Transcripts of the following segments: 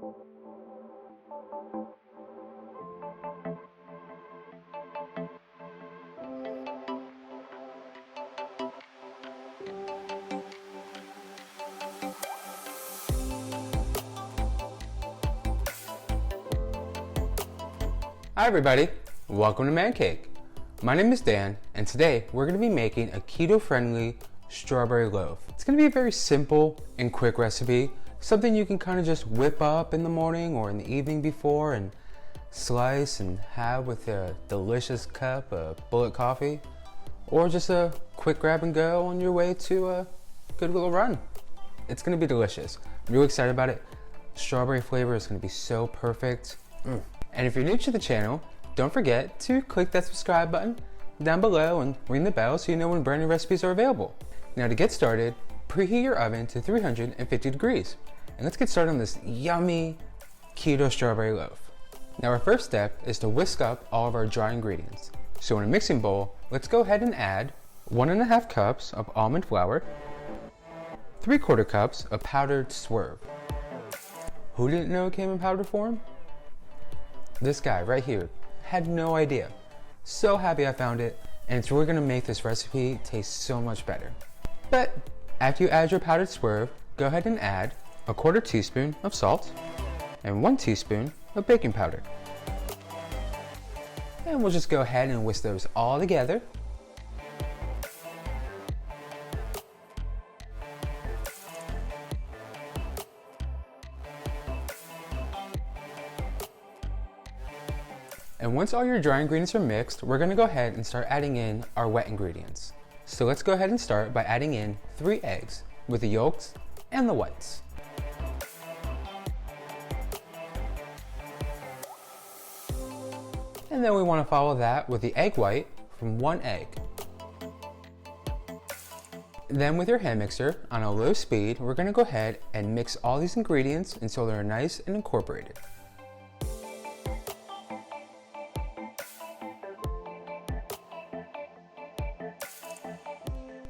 Hi everybody, welcome to Man Cake. My name is Dan, and today we're going to be making a keto-friendly strawberry loaf. It's going to be a very simple and quick recipe, something you can kind of just whip up in the morning or in the evening before and slice and have with a delicious cup of bullet coffee, or just a quick grab and go on your way to a good little run. It's going to be delicious. I'm really excited about it. Strawberry flavor is going to be so perfect. And if you're new to the channel, don't forget to click that subscribe button down below and ring the bell so you know when brand new recipes are available. Now to get started, preheat your oven to 350 degrees. And let's get started on this yummy keto strawberry loaf. Now our first step is to whisk up all of our dry ingredients. So in a mixing bowl, let's go ahead and add 1.5 cups of almond flour, 3/4 cups of powdered swerve. Who didn't know it came in powder form? This guy right here had no idea. So happy I found it, and it's really gonna make this recipe taste so much better. But after you add your powdered swerve, go ahead and add 1/4 teaspoon of salt and 1 teaspoon of baking powder. And we'll just go ahead and whisk those all together. And once all your dry ingredients are mixed, we're gonna go ahead and start adding in our wet ingredients. So let's go ahead and start by adding in 3 eggs with the yolks and the whites. And then we wanna follow that with the egg white from 1 egg. Then with your hand mixer on a low speed, we're gonna go ahead and mix all these ingredients until they're nice and incorporated.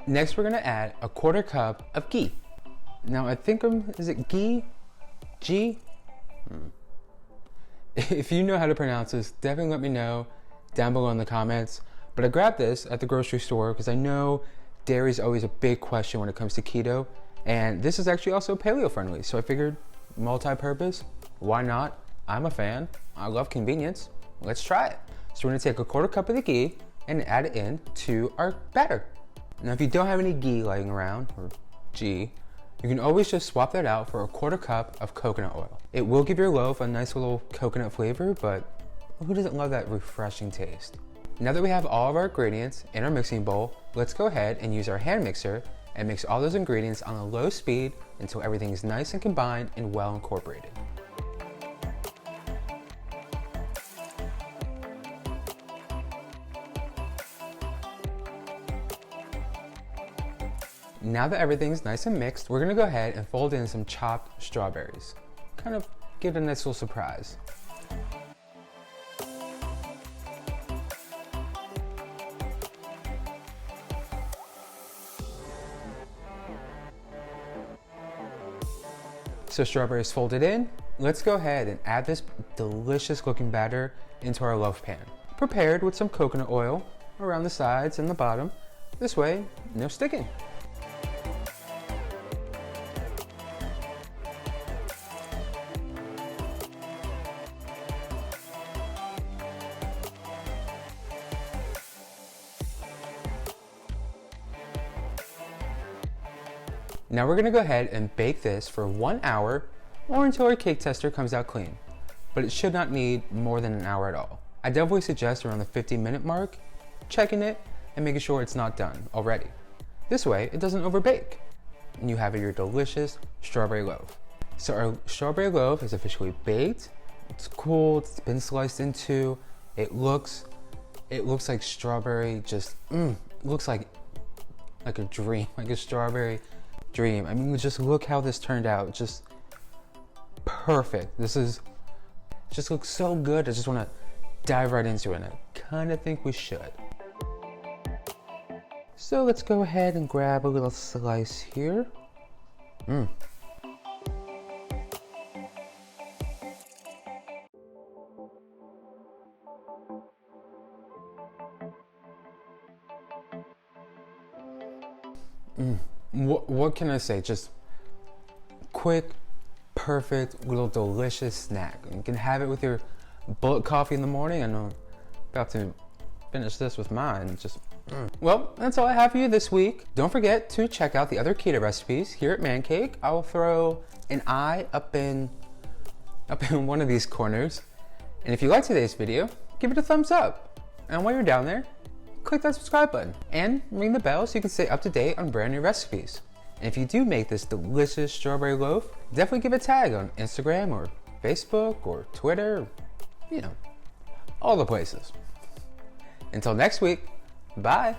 Next, we're gonna add 1/4 cup of ghee. Now I think, is it ghee? Ghee? If you know how to pronounce this, definitely let me know down below in the comments. But I grabbed this at the grocery store because I know dairy is always a big question when it comes to keto. And this is actually also paleo friendly. So I figured multi-purpose, why not? I'm a fan, I love convenience. Let's try it. So we're gonna take 1/4 cup of the ghee and add it in to our batter. Now if you don't have any ghee lying around, or G, you can always just swap that out for 1/4 cup of coconut oil. It will give your loaf a nice little coconut flavor, but who doesn't love that refreshing taste? Now that we have all of our ingredients in our mixing bowl, let's go ahead and use our hand mixer and mix all those ingredients on a low speed until everything is nice and combined and well incorporated. Now that everything's nice and mixed, we're gonna go ahead and fold in some chopped strawberries. Kind of give it a nice little surprise. So strawberries folded in, let's go ahead and add this delicious looking batter into our loaf pan. Prepared with some coconut oil around the sides and the bottom. This way, no sticking. Now we're gonna go ahead and bake this for 1 hour or until our cake tester comes out clean, but it should not need more than an hour at all. I definitely suggest around the 15-minute mark, checking it and making sure it's not done already. This way it doesn't overbake and you have your delicious strawberry loaf. So our strawberry loaf is officially baked, it's cooled, it's been sliced into, it looks like strawberry, just looks like a dream, like a strawberry dream. I mean, just look how this turned out, just perfect. This just looks so good. I just want to dive right into it, and I kind of think we should. So let's go ahead and grab a little slice here. What can I say? Just quick, perfect, little delicious snack. You can have it with your bullet coffee in the morning. And I'm about to finish this with mine. Well, that's all I have for you this week. Don't forget to check out the other keto recipes here at Man Cake. I will throw an eye up in one of these corners. And if you liked today's video, give it a thumbs up. And while you're down there, click that subscribe button and ring the bell so you can stay up to date on brand new recipes. And if you do make this delicious strawberry loaf, definitely give a tag on Instagram or Facebook or Twitter, all the places. Until next week, bye.